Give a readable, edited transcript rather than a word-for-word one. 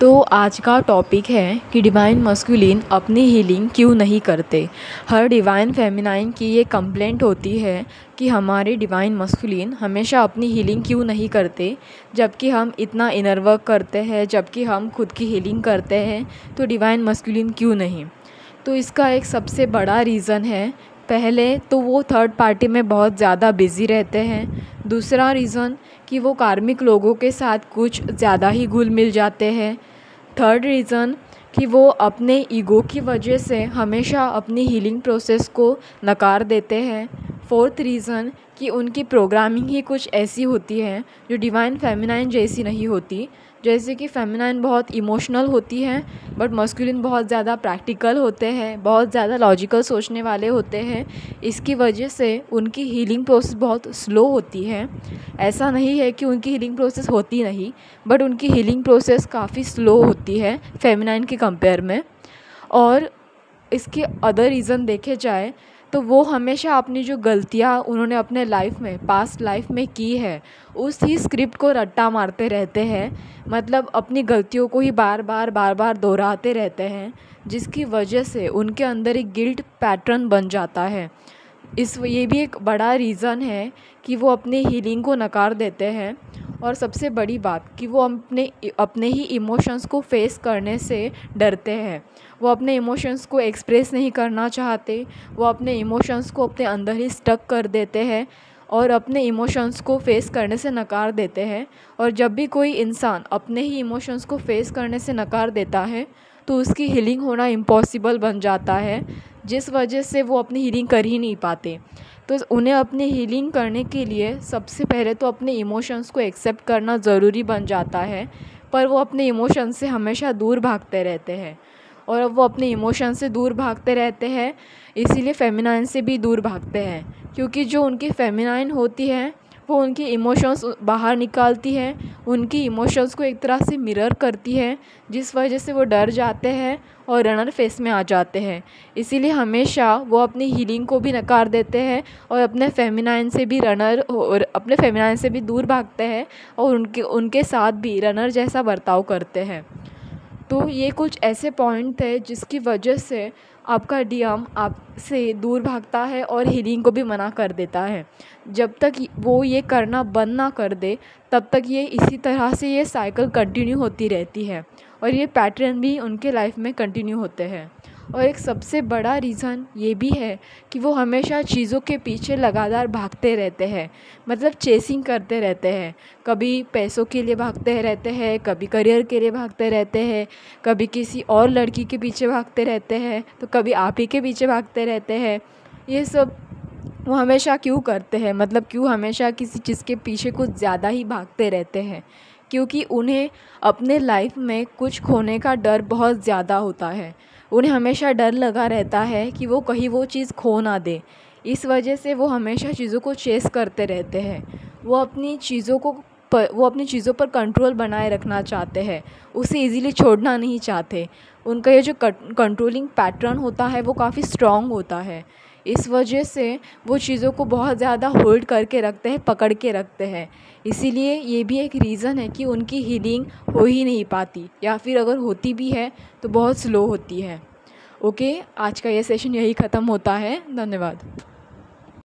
तो आज का टॉपिक है कि डिवाइन मस्कुलिन अपनी हीलिंग क्यों नहीं करते। हर डिवाइन फेमिनाइन की ये कंप्लेंट होती है कि हमारे डिवाइन मस्कुलिन हमेशा अपनी हीलिंग क्यों नहीं करते, जबकि हम इतना इनर वर्क करते हैं, जबकि हम खुद की हीलिंग करते हैं, तो डिवाइन मस्कुलिन क्यों नहीं। तो इसका एक सबसे बड़ा रीज़न है, पहले तो वो थर्ड पार्टी में बहुत ज़्यादा बिज़ी रहते हैं। दूसरा रीज़न कि वो कार्मिक लोगों के साथ कुछ ज़्यादा ही घुल मिल जाते हैं। थर्ड रीज़न कि वो अपने ईगो की वजह से हमेशा अपनी हीलिंग प्रोसेस को नकार देते हैं। फोर्थ रीज़न कि उनकी प्रोग्रामिंग ही कुछ ऐसी होती है जो डिवाइन फेमिनाइन जैसी नहीं होती। जैसे कि फेमिनाइन बहुत इमोशनल होती है, बट मस्कुलिन बहुत ज़्यादा प्रैक्टिकल होते हैं, बहुत ज़्यादा लॉजिकल सोचने वाले होते हैं। इसकी वजह से उनकी हीलिंग प्रोसेस बहुत स्लो होती है। ऐसा नहीं है कि उनकी हीलिंग प्रोसेस होती नहीं, बट उनकी हीलिंग प्रोसेस काफ़ी स्लो होती है फेमिनाइन के कंपेयर में। और इसके अदर रीज़न देखे जाए तो वो हमेशा अपनी जो गलतियाँ उन्होंने अपने लाइफ में पास्ट लाइफ में की है उस ही स्क्रिप्ट को रट्टा मारते रहते हैं। मतलब अपनी गलतियों को ही बार बार दोहराते रहते हैं, जिसकी वजह से उनके अंदर एक गिल्ट पैटर्न बन जाता है। ये भी एक बड़ा रीज़न है कि वो अपनी हीलिंग को नकार देते हैं। और सबसे बड़ी बात कि वो अपने ही इमोशंस को फेस करने से डरते हैं। वो अपने इमोशंस को एक्सप्रेस नहीं करना चाहते, वो अपने इमोशंस को अपने अंदर ही स्टक कर देते हैं और अपने इमोशंस को फेस करने से नकार देते हैं। और जब भी कोई इंसान अपने ही इमोशंस को फेस करने से नकार देता है तो उसकी हीलिंग होना इम्पॉसिबल बन जाता है, जिस वजह से वो अपनी हीलिंग कर ही नहीं पाते। तो उन्हें अपनी हीलिंग करने के लिए सबसे पहले तो अपने इमोशंस को एक्सेप्ट करना ज़रूरी बन जाता है, पर वो अपने इमोशंस से हमेशा दूर भागते रहते हैं। और अब वो अपने इमोशन से दूर भागते रहते हैं, इसीलिए फेमिनाइन से भी दूर भागते हैं, क्योंकि जो उनकी फेमिनाइन होती है वो उनकी इमोशंस बाहर निकालती है, उनकी इमोशंस को एक तरह से मिरर करती है, जिस वजह से वो डर जाते हैं और रनर फेस में आ जाते हैं। इसीलिए हमेशा वो अपनी हीलिंग को भी नकार देते हैं और अपने फेमिनाइन से भी दूर भागते हैं और उनके साथ भी रनर जैसा बर्ताव करते हैं। तो ये कुछ ऐसे पॉइंट थे जिसकी वजह से आपका डीएम आपसे दूर भागता है और हीलिंग को भी मना कर देता है। जब तक वो ये करना बंद ना कर दे तब तक ये इसी तरह से ये साइकिल कंटिन्यू होती रहती है और ये पैटर्न भी उनके लाइफ में कंटिन्यू होते हैं। और एक सबसे बड़ा रीज़न ये भी है कि वो हमेशा चीज़ों के पीछे लगातार भागते रहते हैं, मतलब चेसिंग करते रहते हैं। कभी पैसों के लिए भागते रहते हैं, कभी करियर के लिए भागते रहते हैं, कभी किसी और लड़की के पीछे भागते रहते हैं, तो कभी आप ही के पीछे भागते रहते हैं। ये सब वो हमेशा क्यों करते हैं, मतलब क्यों हमेशा किसी चीज़ के पीछे कुछ ज़्यादा ही भागते रहते हैं? क्योंकि उन्हें अपने लाइफ में कुछ खोने का डर बहुत ज़्यादा होता है। उन्हें हमेशा डर लगा रहता है कि वो कहीं वो चीज़ खो ना दे। इस वजह से वो हमेशा चीज़ों को चेस करते रहते हैं। वो अपनी चीज़ों पर कंट्रोल बनाए रखना चाहते हैं, उसे इजीली छोड़ना नहीं चाहते। उनका ये जो कंट्रोलिंग पैटर्न होता है वो काफ़ी स्ट्रॉन्ग होता है। इस वजह से वो चीज़ों को बहुत ज़्यादा होल्ड करके रखते हैं, पकड़ के रखते हैं। इसीलिए ये भी एक रीज़न है कि उनकी हीलिंग हो ही नहीं पाती, या फिर अगर होती भी है तो बहुत स्लो होती है। ओके, आज का ये सेशन यही ख़त्म होता है। धन्यवाद।